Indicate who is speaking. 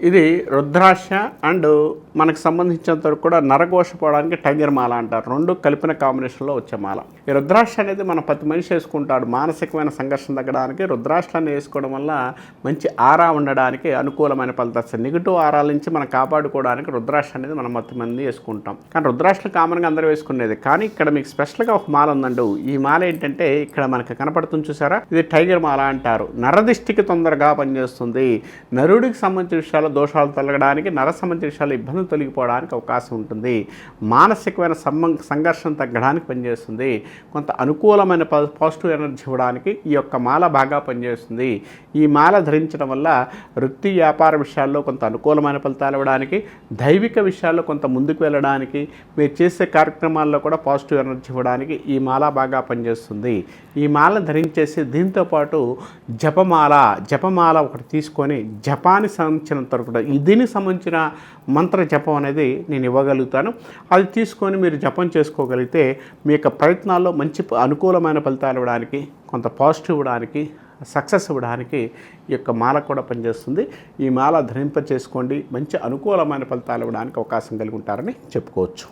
Speaker 1: ఇది రుద్రాక్ష అండ్ మనకు సంబంధించినంత వరకు కూడా నరఘోష పోవడానికి టైగర్ మాల అంటారు. రెండు కలిపిన కాంబినేషన్లో వచ్చే మాల. ఈ రుద్రాక్ష అనేది మన ప్రతి మనిషి వేసుకుంటాడు. మానసికమైన సంఘర్షణ తగ్గడానికి రుద్రాక్షాన్ని వేసుకోవడం వల్ల మంచి ఆరా ఉండడానికి అనుకూలమైన ఫలితాలు. నెగిటివ్ ఆరాల నుంచి మనం కాపాడుకోవడానికి రుద్రాక్ష అనేది మనం మొత్తం మంది వేసుకుంటాం. కానీ రుద్రాక్షలు కామన్గా అందరూ వేసుకునేది. కానీ ఇక్కడ మీకు స్పెషల్గా ఒక మాల ఉందండి. ఈ మాల ఏంటంటే ఇక్కడ మనకు కనపడుతుంది చూసారా, ఇది టైగర్ మాల అంటారు. నరదిష్టికి తొందరగా పనిచేస్తుంది. నరుడికి సంబంధించిన విషయాలు దోషాలు తొలగడానికి, నర సంబంధించిన విషయాలు ఇబ్బందులు తొలగిపోవడానికి అవకాశం ఉంటుంది. మానసికమైన సంఘర్షణ తగ్గడానికి పనిచేస్తుంది. కొంత అనుకూలమైన పాజిటివ్ ఎనర్జీ ఇవ్వడానికి ఈ యొక్క మాల బాగా పనిచేస్తుంది. ఈ మాల ధరించడం వల్ల వృత్తి వ్యాపార విషయాల్లో కొంత అనుకూలమైన ఫలితాలు ఇవ్వడానికి, దైవిక విషయాల్లో కొంత ముందుకు వెళ్ళడానికి, మీరు చేసే కార్యక్రమాల్లో కూడా పాజిటివ్ ఎనర్జీ ఇవ్వడానికి ఈ మాల బాగా పనిచేస్తుంది. ఈ మాల ధరించేసి దీంతోపాటు జపమాల ఒకటి తీసుకొని జపానికి సంబంధించినంత కూడా దీనికి సంబంధించిన మంత్ర జపం అనేది నేను ఇవ్వగలుగుతాను. అది తీసుకొని మీరు జపం చేసుకోగలిగితే మీ యొక్క ప్రయత్నాల్లో మంచి అనుకూలమైన ఫలితాలు ఇవ్వడానికి, కొంత పాజిటివ్ ఇవ్వడానికి, సక్సెస్ ఇవ్వడానికి ఈ యొక్క మాల కూడా పనిచేస్తుంది. ఈ మాల ధరింప చేసుకోండి. మంచి అనుకూలమైన ఫలితాలు ఇవ్వడానికి అవకాశం కలిగి ఉంటారని చెప్పుకోవచ్చు.